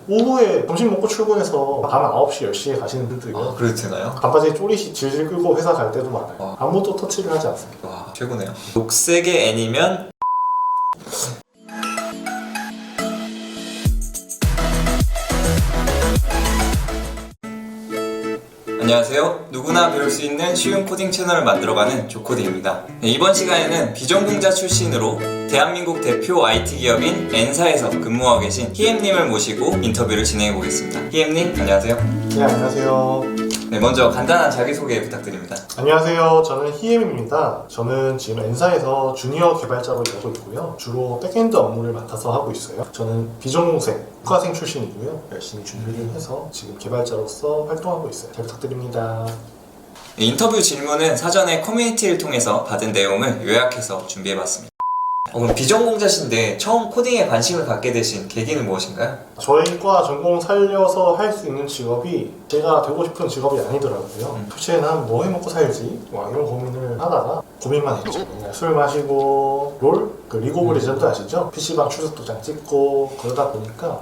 오후에 점심 먹고 출근해서 밤 9시, 10시에 가시는 분들도 있고요. 아, 그래도 되나요? 반바지에 쪼릿이 질질 끌고 회사 갈 때도 많아요. 아무것도 터치를 하지 않습니다. 와, 최고네요. 녹색의 N이면 안녕하세요. 누구나 배울 수 있는 쉬운 코딩 채널을 만들어가는 조코디입니다. 이번 시간에는 비전공자 출신으로 대한민국 대표 IT 기업인 N사에서 근무하고 계신 희엠님을 모시고 인터뷰를 진행해 보겠습니다. 희엠님, 안녕하세요. 네, 안녕하세요. 네, 먼저 간단한 자기소개 부탁드립니다. 안녕하세요. 저는 희엠입니다. 저는 지금 N사에서 주니어 개발자로 일하고 있고요. 주로 백엔드 업무를 맡아서 하고 있어요. 저는 비전공생, 국가생 출신이고요. 열심히 준비를 해서 지금 개발자로서 활동하고 있어요. 잘 부탁드립니다. 인터뷰 질문은 사전에 커뮤니티를 통해서 받은 내용을 요약해서 준비해봤습니다. 그럼 비전공자신데 처음 코딩에 관심을 갖게 되신 계기는 무엇인가요? 저희 과 전공 살려서 할 수 있는 직업이 제가 되고 싶은 직업이 아니더라고요. 도대체 난 뭐 해먹고 살지? 이런 고민을 하다가 고민만 했죠. 맨날 술 마시고 그 리그 오브 레전드 아시죠? PC방 출석 도장 찍고 그러다 보니까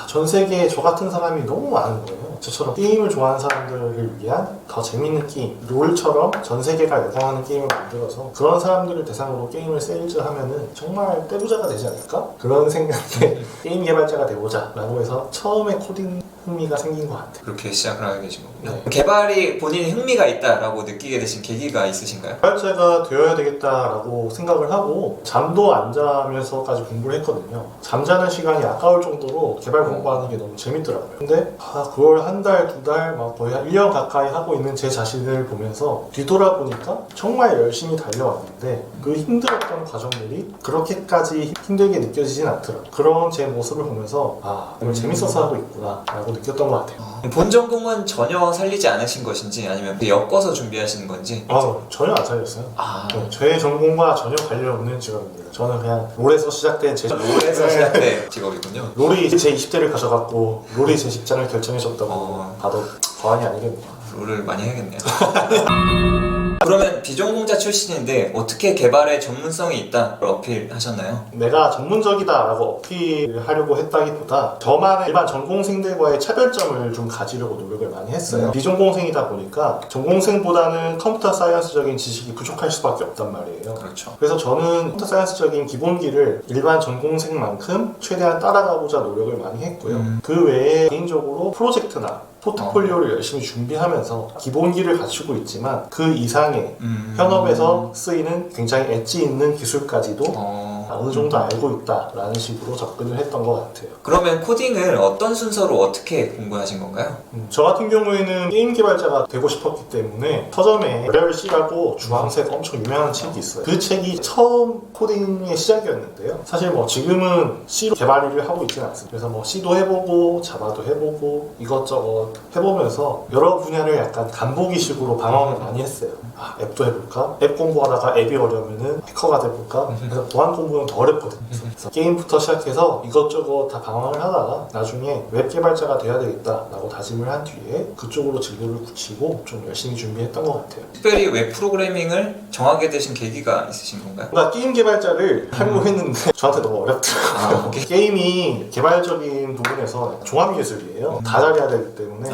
전 세계에 저 같은 사람이 너무 많은 거예요. 저처럼 게임을 좋아하는 사람들을 위한 더 재밌는 게임, 롤처럼 전 세계가 열광하는 게임을 만들어서 그런 사람들을 대상으로 게임을 세일즈하면은 정말 떼부자가 되지 않을까? 그런 생각에 게임 개발자가 되보자 라고 해서 처음에 코딩 흥미가 생긴 것 같아요. 그렇게 시작을 하게 되신 거군요. 네. 개발이 본인이 흥미가 있다라고 느끼게 되신 계기가 있으신가요? 개발자가 되어야 되겠다라고 생각을 하고 잠도 안 자면서까지 공부를 했거든요. 잠자는 시간이 아까울 정도로 개발 공부하는 게 너무 재밌더라고요. 근데 그걸 한 달, 두 달, 막 거의 한 1년 가까이 하고 있는 제 자신을 보면서 뒤돌아보니까 정말 열심히 달려왔는데 그 힘들었던 과정들이 그렇게까지 힘들게 느껴지진 않더라고요. 그런 제 모습을 보면서 이걸 재밌어서 하고 있구나 라고 느꼈던 것 같아요. 본 전공은 전혀 살리지 않으신 것인지 아니면 엮어서 준비하시는 건지? 전혀 안 살렸어요. 네, 저의 전공과 전혀 관련 없는 직업입니다. 저는 그냥 롤에서 시작된 롤에서 시작된 직업이군요. 롤이 제 20대를 가져갔고 롤이 제 직장을 결정해줬다고 봐도 과언이 아니겠네요. 롤을 많이 해야겠네요. 그러면 비전공자 출신인데 어떻게 개발에 전문성이 있다를 어필하셨나요? 내가 전문적이다라고 어필하려고 했다기보다 저만의 일반 전공생들과의 차별점을 좀 가지려고 노력을 많이 했어요. 비전공생이다 보니까 전공생보다는 컴퓨터 사이언스적인 지식이 부족할 수밖에 없단 말이에요. 그렇죠. 그래서 저는 컴퓨터 사이언스적인 기본기를 일반 전공생만큼 최대한 따라가고자 노력을 많이 했고요. 그 외에 개인적으로 프로젝트나 포트폴리오를 열심히 준비하면서 기본기를 갖추고 있지만 그 이상의 현업에서 쓰이는 굉장히 엣지 있는 기술까지도 어느 정도 알고 있다라는 식으로 접근을 했던 것 같아요. 그러면 코딩을 어떤 순서로 어떻게 공부하신 건가요? 저 같은 경우에는 게임 개발자가 되고 싶었기 때문에 서점에 열혈 C라고 주황색 엄청 유명한 책이 있어요. 그 책이 처음 코딩의 시작이었는데요. 사실 지금은 C로 개발 일을 하고 있지는 않습니다. 그래서 C도 해보고 자바도 해보고 이것저것 해보면서 여러 분야를 약간 간보기식으로 방황을 많이 했어요. 앱도 해볼까? 앱 공부하다가 앱이 어려우면은 해커가 돼볼까? 그래서 보안 공부는 더 어렵거든요. 그래서 게임부터 시작해서 이것저것 다 방황을 하다가 나중에 웹 개발자가 돼야 되겠다라고 다짐을 한 뒤에 그쪽으로 진로를 굳히고 좀 열심히 준비했던 것 같아요. 특별히 웹 프로그래밍을 정하게 되신 계기가 있으신 건가요? 뭔가 게임 개발자를 하려고 했는데 저한테 너무 어렵더라고요. 게임이 개발적인 부분에서 종합예술이에요. 다 잘해야 되기 때문에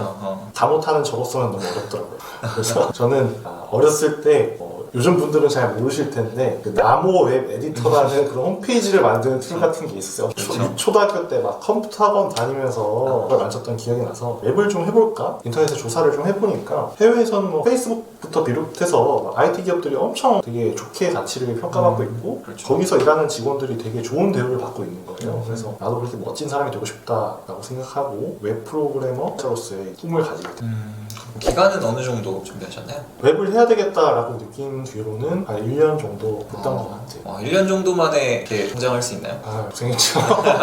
다 못하는 저로서는 너무 어렵더라고요. 그래서 저는 어렸을 때 요즘 분들은 잘 모르실 텐데 그 나모 웹 에디터라는 그런 홈페이지를 만드는 툴 같은 게 있었어요. 초등학교 때 막 컴퓨터 학원 다니면서 그걸 만졌던 기억이 나서 웹을 좀 해볼까? 인터넷에 조사를 좀 해보니까 해외에서는 페이스북부터 비롯해서 IT 기업들이 엄청 되게 좋게 가치를 평가받고 있고 거기서 일하는 직원들이 되게 좋은 대우를 받고 있는 거예요. 그래서 나도 그렇게 멋진 사람이 되고 싶다라고 생각하고 웹 프로그래머로서의 꿈을 가지게 됐어요. 기간은 어느 정도 준비하셨나요? 웹을 해야 되겠다라고 느낀 뒤로는 한 1년 정도 됐던 것 같아요. 1년 정도 만에 이렇게 성장할 수 있나요? 고생했죠.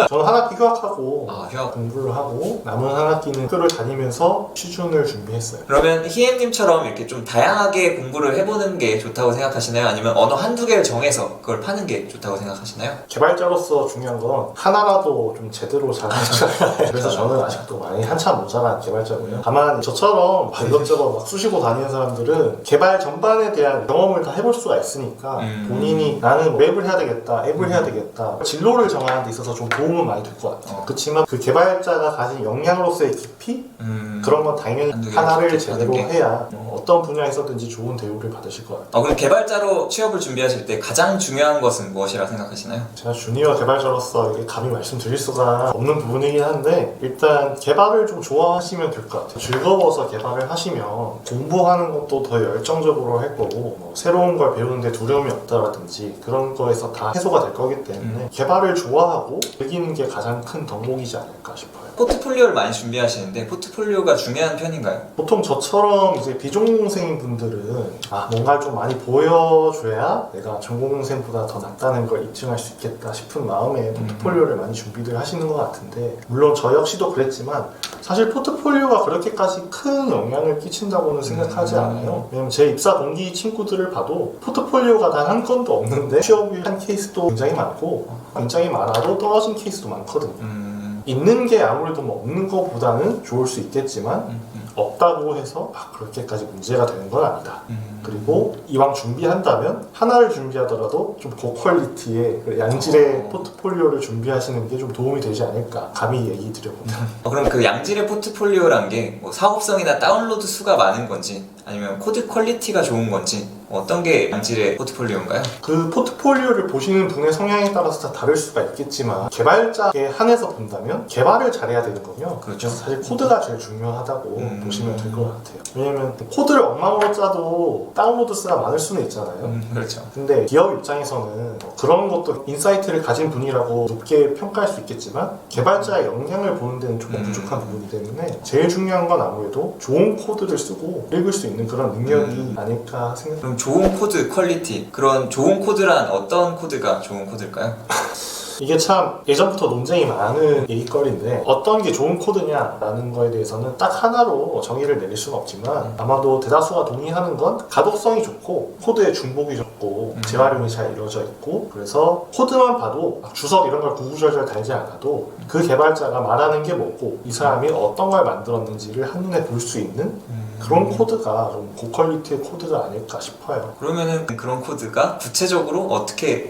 저는 한 학기 휴학하고 휴학. 공부를 하고 남은 한 학기는 학교를 다니면서 취준을 준비했어요. 그러면 희엠님처럼 이렇게 좀 다양하게 공부를 해보는 게 좋다고 생각하시나요? 아니면 언어 한두 개를 정해서 그걸 파는 게 좋다고 생각하시나요? 개발자로서 중요한 건 하나라도 좀 제대로 잘 해줘야 해요. 그래서 저는 아직도 많이 한참 모자란 개발자고요. 다만 저처럼 이것저것 막 쑤시고 다니는 사람들은 개발 전반에 대한 경험을 다 해볼 수가 있으니까 본인이 나는 웹을 해야 되겠다, 앱을 해야 되겠다 진로를 정하는 데 있어서 좀 도움은 많이 될 것 같아요. 그렇지만 그 개발자가 가진 역량으로서의 깊이 그런 건 당연히 하나를 제대로 해야 어떤 분야에서든지 좋은 대우를 받으실 것 같아요. 그럼 개발자로 취업을 준비하실 때 가장 중요한 것은 무엇이라 생각하시나요? 제가 주니어 개발자로서 이게 감히 말씀드릴 수가 없는 부분이긴 한데 일단 개발을 좀 좋아하시면 될 것 같아요. 즐거워서 개발을 하시면 공부하는 것도 더 열정적으로 할 거고 뭐 새로운 걸 배우는데 두려움이 없다라든지 그런 거에서 다 해소가 될 거기 때문에 개발을 좋아하고 즐기는 게 가장 큰 덕목이지 않을까 싶어요. 포트폴리오를 많이 준비하시는데 포트폴리오가 중요한 편인가요? 보통 저처럼 이제 비전공생인 분들은 뭔가 좀 많이 보여줘야 내가 전공생보다 더 낫다는 걸 입증할 수 있겠다 싶은 마음에 포트폴리오를 많이 준비를 하시는 것 같은데 물론 저 역시도 그랬지만 사실 포트폴리오가 그렇게까지 큰 영향을 끼친다고는 생각하지 않아요. 왜냐면 제 입사 동기 친구들을 봐도 포트폴리오가 단 한 건도 없는데 취업을 한 케이스도 굉장히 많고 굉장히 많아도 떨어진 케이스도 많거든요. 있는 게 아무래도 뭐 없는 것보다는 좋을 수 있겠지만 없다고 해서 그렇게까지 문제가 되는 건 아니다. 그리고 이왕 준비한다면 하나를 준비하더라도 좀 고퀄리티의 양질의 포트폴리오를 준비하시는 게 좀 도움이 되지 않을까 감히 얘기 드려봅니다. 그럼 그 양질의 포트폴리오란 게 뭐 사업성이나 다운로드 수가 많은 건지 아니면 코드 퀄리티가 좋은 건지 어떤 게 양질의 포트폴리오인가요? 그 포트폴리오를 보시는 분의 성향에 따라서 다 다를 수가 있겠지만 개발자에 한해서 본다면 개발을 잘해야 되는 거요. 그렇죠. 사실 코드가 제일 중요하다고 보시면 될 것 같아요. 왜냐면 코드를 엉망으로 짜도 다운로드 수가 많을 수는 있잖아요. 그렇죠. 근데 기업 입장에서는 그런 것도 인사이트를 가진 분이라고 높게 평가할 수 있겠지만 개발자의 역량을 보는 데는 조금 부족한 부분이기 때문에 제일 중요한 건 아무래도 좋은 코드를 쓰고 읽을 수 있는 그런 능력이 아닐까 생각합니다. 그럼 좋은 코드 퀄리티, 그런 좋은 코드란 어떤 코드가 좋은 코드일까요? 이게 참 예전부터 논쟁이 많은 얘기거리인데 어떤 게 좋은 코드냐라는 거에 대해서는 딱 하나로 정의를 내릴 수는 없지만 아마도 대다수가 동의하는 건 가독성이 좋고 코드의 중복이 좋고 재활용이 잘 이루어져 있고 그래서 코드만 봐도 막 주석 이런 걸 구구절절 달지 않아도 그 개발자가 말하는 게 뭐고 이 사람이 어떤 걸 만들었는지를 한눈에 볼 수 있는 그런 코드가 좀 고퀄리티의 코드가 아닐까 싶어요. 그러면은 그런 코드가 구체적으로 어떻게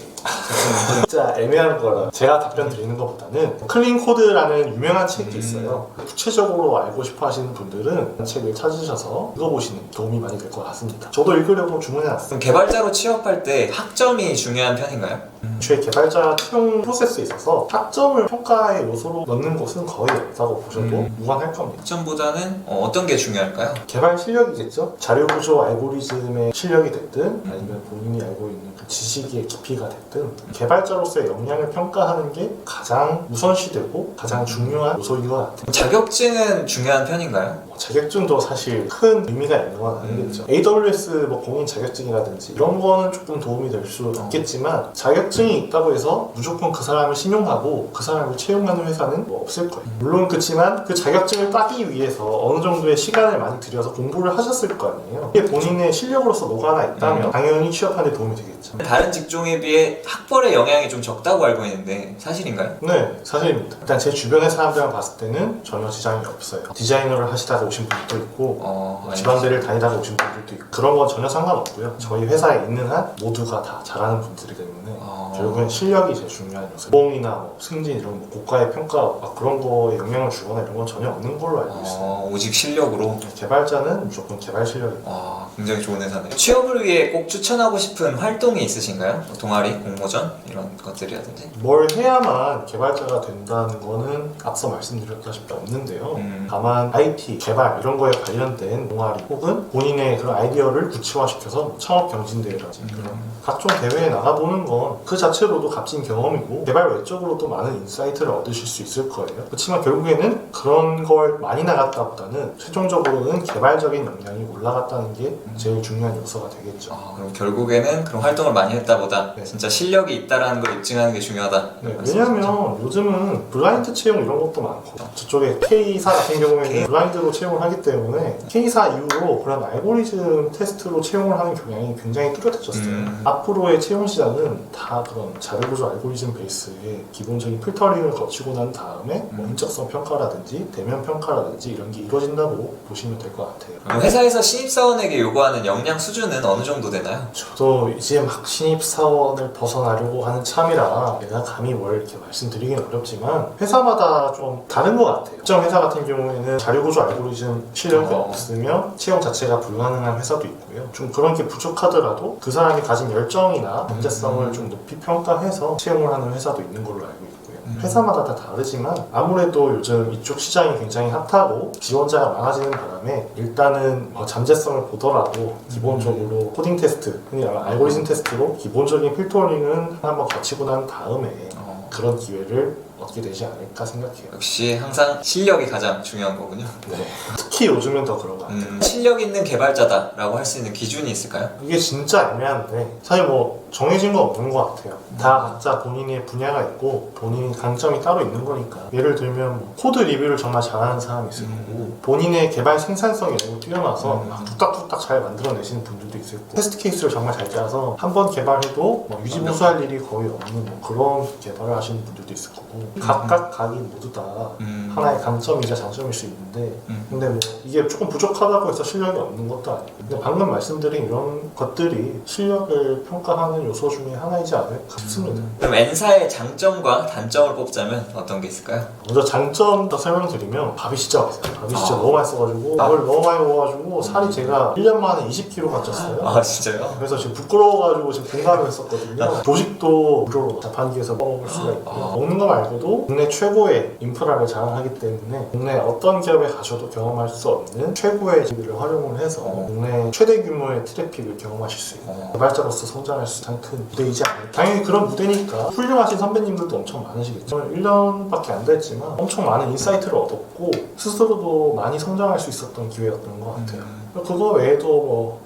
진짜 애매한 거라 제가 답변 드리는 것보다는 클린 코드라는 유명한 책이 있어요. 구체적으로 알고 싶어 하시는 분들은 그 책을 찾으셔서 읽어보시는 게 도움이 많이 될 것 같습니다. 저도 읽으려고 주문해놨어요. 그럼 개발자로 취업할 때 학점이 중요한 편인가요? 애초에 개발자 채용 프로세스에 있어서 학점을 평가의 요소로 넣는 것은 거의 없다고 보셔도 무관할 겁니다. 학점보다는 어떤 게 중요할까요? 개발 실력이겠죠? 자료구조 알고리즘의 실력이 됐든 아니면 본인이 알고 있는 그 지식의 깊이가 됐든 개발자로서의 역량을 평가하는 게 가장 우선시되고 가장 중요한 요소인 것 같아요. 자격증은 중요한 편인가요? 자격증도 사실 큰 의미가 있는 건 아니겠죠. AWS 공인 자격증이라든지 이런 거는 조금 도움이 될 수 있겠지만 자격증이 있다고 해서 무조건 그 사람을 신용하고 그 사람을 채용하는 회사는 뭐 없을 거예요. 물론 그렇지만 그 자격증을 따기 위해서 어느 정도의 시간을 많이 들여서 공부를 하셨을 거 아니에요. 이게 본인의 실력으로서 뭐가 하나 있다면 당연히 취업하는 데 도움이 되겠죠. 다른 직종에 비해 학벌의 영향이 좀 적다고 알고 있는데 사실인가요? 네, 사실입니다. 일단 제 주변의 사람들만 봤을 때는 전혀 지장이 없어요. 디자이너를 하시다가 오신 분들도 있고 지방대를 다니다가 오신 분들도 있고 그런 건 전혀 상관없고요. 저희 회사에 있는 한 모두가 다 잘하는 분들이기 때문에 결국엔 실력이 제일 중요한 요소. 공이나 뭐 승진 이런 뭐 고가의 평가 그런 거에 영향을 주거나 이런 건 전혀 없는 걸로 알고 있어요. 오직 실력으로? 개발자는 무조건 개발 실력입니다. 굉장히 좋은 회사네요. 취업을 위해 꼭 추천하고 싶은 활동이 있으신가요? 동아리, 공모전 이런 것들이라든지? 뭘 해야만 개발자가 된다는 거는 앞서 말씀드렸다시피 없는데요. 다만 IT, 개발 이런 거에 관련된 동아리 혹은 본인의 그런 아이디어를 구체화시켜서 창업 경진대회라든지 그런 각종 대회에 나가보는 건 그 자체로도 값진 경험이고 개발 외적으로도 많은 인사이트를 얻으실 수 있을 거예요. 그렇지만 결국에는 그런 걸 많이 나갔다보다는 최종적으로는 개발적인 역량이 올라갔다는 게 제일 중요한 요소가 되겠죠. 그럼 결국에는 그런 활동을 많이 했다보다 진짜 실력이 있다는 걸 입증하는 게 중요하다. 네, 왜냐하면 요즘은 블라인드 채용 이런 것도 많고 저쪽에 K사 같은 경우에는 블라인드로 채용을 하기 때문에 K사 이후로 그런 알고리즘 테스트로 채용을 하는 경향이 굉장히 뚜렷해졌어요. 앞으로의 채용 시장은 다 다 그런 자료구조 알고리즘 베이스의 기본적인 필터링을 거치고 난 다음에 뭐 인적성 평가라든지 대면 평가라든지 이런 게 이루어진다고 보시면 될 것 같아요. 회사에서 신입사원에게 요구하는 역량 수준은 어느 정도 되나요? 저도 이제 막 신입사원을 벗어나려고 하는 참이라 내가 감히 뭘 이렇게 말씀드리긴 어렵지만 회사마다 좀 다른 것 같아요. 특정 회사 같은 경우에는 자료구조 알고리즘 실력이 없으면 채용 자체가 불가능한 회사도 있고요. 좀 그런 게 부족하더라도 그 사람이 가진 열정이나 문제성을 좀 높이 평가해서 채용을 하는 회사도 있는 걸로 알고 있고요. 회사마다 다 다르지만 아무래도 요즘 이쪽 시장이 굉장히 핫하고 지원자가 많아지는 바람에 일단은 뭐 잠재성을 보더라도 기본적으로 코딩 테스트, 흔히 말하는 알고리즘 테스트로 기본적인 필터링은 한번 거치고 난 다음에 그런 기회를 얻게 되지 않을까 생각해요. 역시 항상 실력이 가장 중요한 거군요. 네. 특히 요즘은 더 그런 것 같아요. 실력 있는 개발자다라고 할 수 있는 기준이 있을까요? 이게 진짜 애매한데 사실 뭐 정해진 건 없는 것 같아요. 다 각자 본인의 분야가 있고 본인의 강점이 따로 있는 거니까 예를 들면 뭐 코드 리뷰를 정말 잘하는 사람이 있을 거고 본인의 개발 생산성이 너무 뛰어나서 막 뚝딱뚝딱 잘 만들어내시는 분들도 있을 거고 테스트 케이스를 정말 잘 짜서 한 번 개발해도 뭐 유지보수할 일이 거의 없는 뭐 그런 개발을 하시는 분들도 있을 거고 각각 각이 모두 다 하나의 강점이자 장점일 수 있는데 근데 뭐 이게 조금 부족하다고 해서 실력이 없는 것도 아니고 근데 방금 말씀드린 이런 것들이 실력을 평가하는 요소 중에 하나이지 않을까 싶습니다. 그럼 N사의 장점과 단점을 뽑자면 어떤 게 있을까요? 먼저 장점부터 설명드리면 밥이 진짜 맛있어요. 밥이 진짜 너무 맛있어가지고 밥을 너무 많이 먹어가지고 살이 제가 1년 만에 20kg가 쪘어요. 아 진짜요? 그래서 지금 부끄러워가지고 지금 공감을 했었거든요. 조식도 무료로 자판기에서 먹을 수가 있고요. 먹는 거 말고도 국내 최고의 인프라를 자랑하기 때문에 국내 어떤 기업에 가셔도 경험할 수 없는 최고의 기술을 활용을 해서 국내 최대 규모의 트래픽을 경험하실 수 있는 개발자로서 성장할 수 있는 큰 무대이지 않을까. 당연히 그런 무대니까 훌륭하신 선배님들도 엄청 많으시겠죠. 1년밖에 안 됐지만 엄청 많은 인사이트를 얻었고 스스로도 많이 성장할 수 있었던 기회였던 것 같아요. 그거 외에도 뭐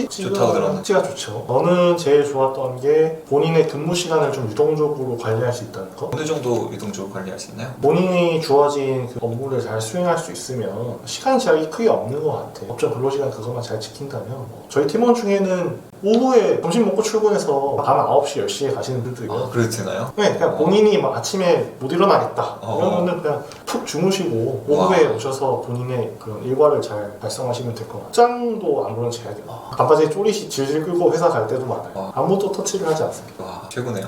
좋다고 들었는데. 복지가 좋죠. 저는 제일 좋았던 게 본인의 근무 시간을 좀 유동적으로 관리할 수 있다는 거. 어느 정도 유동적으로 관리할 수 있나요? 본인이 주어진 그 업무를 잘 수행할 수 있으면 시간 제약이 크게 없는 것 같아요. 업종 근로시간 그것만 잘 지킨다면 저희 팀원 중에는 오후에 점심 먹고 출근해서 밤 9시, 10시에 가시는 분들도 있고요. 아, 그래도 되나요? 네, 그냥 본인이 막 아침에 못 일어나겠다 이러면은 그냥 푹 주무시고 오후에 오셔서 본인의 그런 일과를 잘 발성하시면 될 것 같아요. 짱도 아무런 제약이 없어요. 반바지에 쪼리시 질질 끌고 회사 갈 때도 많아요. 아무도 터치를 하지 않습니다. 와 최고네요.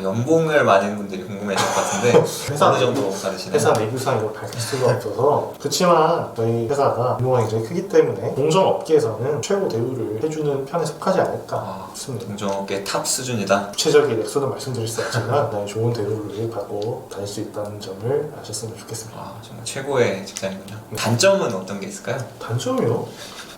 연봉을 많은 분들이 궁금해질 것 같은데 어느 정도 받으시나요? 회사 내규상 이걸 밝힐 수가 없어서 그렇지만 저희 회사가 규모가 굉장히 크기 때문에 공정업계에서는 최고 대우를 해주는 편에 속하지 않을까 싶습니다. 공정업계 탑 수준이다. 구체적인 액수는 말씀드릴 수 없지만 좋은 대우를 받고 다닐 수 있다는 점을 아셨으면 좋겠습니다. 정말 최고의 직장이군요. 단점은 어떤 게 있을까요? 단점이요?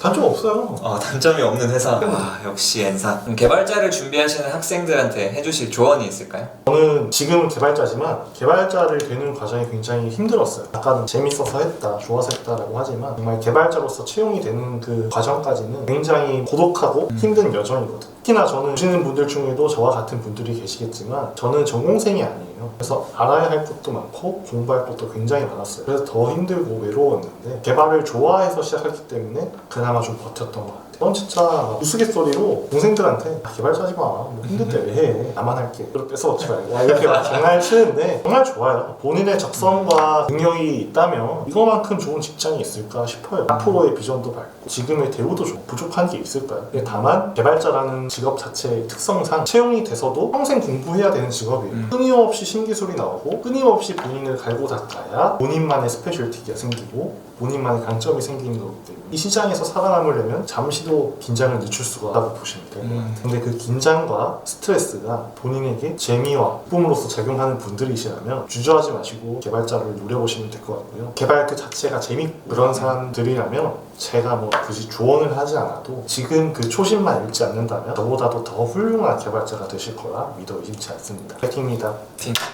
단점 없어요. 단점이 없는 회사. 역시 N사. 그럼 개발자를 준비하시는 학생들한테 해주실 조언이 있을까요? 저는 지금은 개발자지만 개발자를 되는 과정이 굉장히 힘들었어요. 아까는 재밌어서 했다, 좋아서 했다라고 하지만 정말 개발자로서 채용이 되는 그 과정까지는 굉장히 고독하고 힘든 여정이거든요. 특히나 저는 보시는 분들 중에도 저와 같은 분들이 계시겠지만 저는 전공생이 아니에요. 그래서 알아야 할 것도 많고 공부할 것도 굉장히 많았어요. 그래서 더 힘들고 외로웠는데 개발을 좋아해서 시작했기 때문에 그나마 좀 버텼던 것 같아요. 넌 진짜 우스갯소리로 동생들한테 개발자지 마. 뭐 힘든데 왜 해. 나만 할게. 그걸 뺏어먹지 말고. 이렇게 막 장난을 치는데 정말 좋아요. 본인의 적성과 능력이 있다면 이거만큼 좋은 직장이 있을까 싶어요. 앞으로의 비전도 밝고 지금의 대우도 좋고 부족한 게 있을까요? 다만 개발자라는 직업 자체의 특성상 채용이 돼서도 평생 공부해야 되는 직업이에요. 끊임없이 신기술이 나오고 끊임없이 본인을 갈고 닦아야 본인만의 스페셜티가 생기고 본인만의 강점이 생기는 거기 때문에 이 시장에서 살아남으려면 잠시도 긴장을 늦출 수가 없다고 보시면 돼요. 근데 그 긴장과 스트레스가 본인에게 재미와 기쁨으로서 작용하는 분들이시라면 주저하지 마시고 개발자를 노려보시면 될 것 같고요. 개발 그 자체가 재밌고 그런 사람들이라면 제가 뭐 굳이 조언을 하지 않아도 지금 그 초심만 잃지 않는다면 저보다도 더 훌륭한 개발자가 되실 거라 믿어 의심치 않습니다. 파이팅입니다.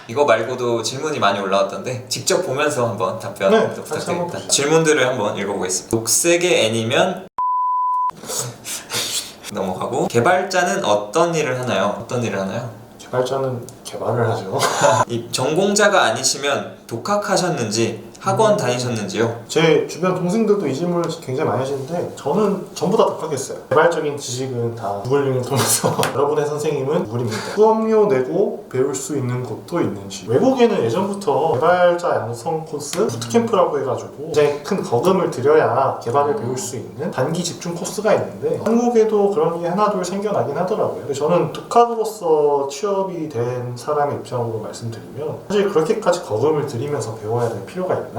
이거 말고도 질문이 많이 올라왔던데 직접 보면서 한번 답변 부탁드립니다. 질문들을 한번 읽어보겠습니다. 녹색의 N이면 넘어가고 개발자는 어떤 일을 하나요? 어떤 일을 하나요? 개발자는 개발을 하죠. 이 전공자가 아니시면 독학하셨는지 학원 다니셨는지요? 제 주변 동생들도 이 질문을 굉장히 많이 하시는데 저는 전부 다 독학했어요. 개발적인 지식은 다 구글링을 통해서 여러분의 선생님은 구글입니다. 수업료 내고 배울 수 있는 곳도 있는지. 외국에는 예전부터 개발자 양성 코스 부트캠프라고 해가지고 굉장히 큰 거금을 들여야 개발을 배울 수 있는 단기 집중 코스가 있는데 한국에도 그런 게 하나둘 생겨나긴 하더라고요. 근데 저는 독학으로서 취업이 된 사람의 입장으로 말씀드리면 사실 그렇게까지 거금을 들이면서 배워야 될 필요가 있나?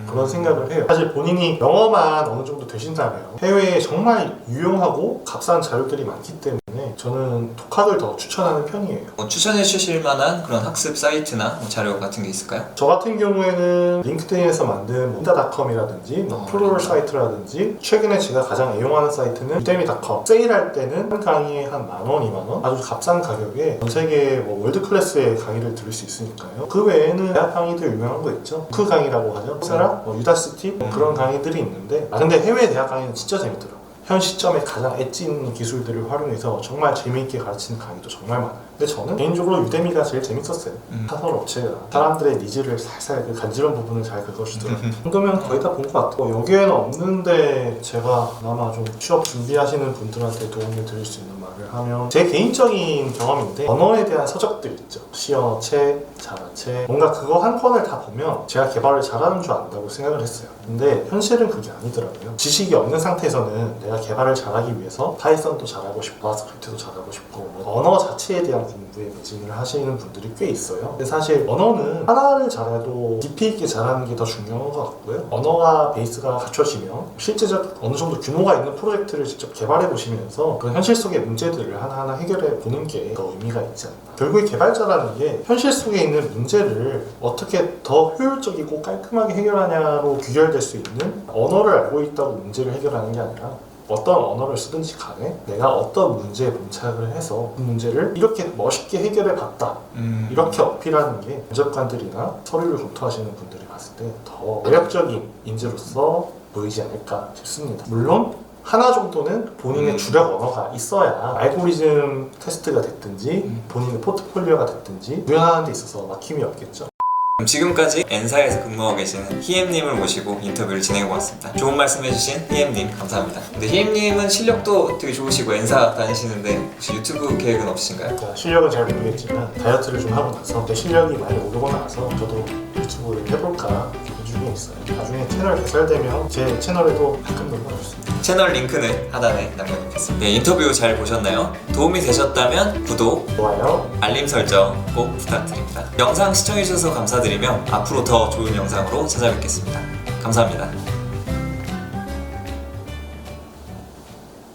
그런 생각을 해요. 사실 본인이 영어만 어느 정도 되신다면 해외에 정말 유용하고 값싼 자료들이 많기 때문에 저는 독학을 더 추천하는 편이에요. 추천해 주실 만한 그런 학습 사이트나 자료 같은 게 있을까요? 저 같은 경우에는 링크드인에서 만든 린다닷컴이라든지 프로럴 사이트라든지 최근에 제가 가장 애용하는 사이트는 유데미닷컴. 세일할 때는 한 강의에 한 10,000원, 20,000원 아주 값싼 가격에 전 세계 월드 클래스의 강의를 들을 수 있으니까요. 그 외에는 대학 강의들 유명한 거 있죠. 그 강의라고 하죠. 세라, 유다시티 그런 강의들이 있는데 근데 해외 대학 강의는 진짜 재밌더라고요. 현 시점에 가장 엣지 있는 기술들을 활용해서 정말 재미있게 가르치는 강의도 정말 많아요. 근데 저는 개인적으로 유데미가 제일 재밌었어요. 사설 업체가 사람들의 니즈를 살살 그 간지러운 부분을 잘 긁어주더라고요. 정도면 거의 다 본 것 같고 여기에는 없는데 제가 아마 좀 취업 준비하시는 분들한테 도움을 드릴 수 있는 말을 하면 제 개인적인 경험인데 언어에 대한 서적들 있죠. 시어책, 자라책 뭔가 그거 한 권을 다 보면 제가 개발을 잘하는 줄 안다고 생각을 했어요. 근데 현실은 그게 아니더라고요. 지식이 없는 상태에서는 내가 개발을 잘하기 위해서 파이썬도 잘하고 싶고 스크립트도 잘하고 싶고 언어 자체에 대한 공부에 매진을 하시는 분들이 꽤 있어요. 근데 사실 언어는 하나를 잘해도 깊이 있게 잘하는 게 더 중요한 것 같고요. 언어가 베이스가 갖춰지면 실제적 어느 정도 규모가 있는 프로젝트를 직접 개발해 보시면서 그 현실 속의 문제들을 하나하나 해결해 보는 게 더 의미가 있지 않나. 결국에 개발자라는 게 현실 속에 있는 문제를 어떻게 더 효율적이고 깔끔하게 해결하냐로 귀결될 수 있는 언어를 알고 있다고 문제를 해결하는 게 아니라 어떤 언어를 쓰든지 간에 내가 어떤 문제에 문착을 해서 그 문제를 이렇게 멋있게 해결해 봤다 이렇게 어필하는 게 면접관들이나 서류를 검토하시는 분들이 봤을 때 더 매력적인 인재로서 보이지 않을까 싶습니다. 물론 하나 정도는 본인의 주력 언어가 있어야 알고리즘 테스트가 됐든지 본인의 포트폴리오가 됐든지 구현하는 데 있어서 막힘이 없겠죠. 지금까지 N사에서 근무하고 계시는 희엠님을 모시고 인터뷰를 진행해보았습니다. 좋은 말씀 해주신 희엠님 감사합니다. 근데 희엠님은 실력도 되게 좋으시고 N사 다니시는데 혹시 유튜브 계획은 없으신가요? 실력은 잘 모르겠지만 다이어트를 좀 하고 나서 제 실력이 많이 오르고 나서 저도 유튜브를 해볼까 중에 있어요. 나중에 채널 개설되면 제 채널에도 가끔 넘어주세요. 채널 링크는 하단에 남겨놓겠습니다. 네, 인터뷰 잘 보셨나요? 도움이 되셨다면 구독, 좋아요, 알림 설정 꼭 부탁드립니다. 영상 시청해주셔서 감사드리며 앞으로 더 좋은 영상으로 찾아뵙겠습니다. 감사합니다.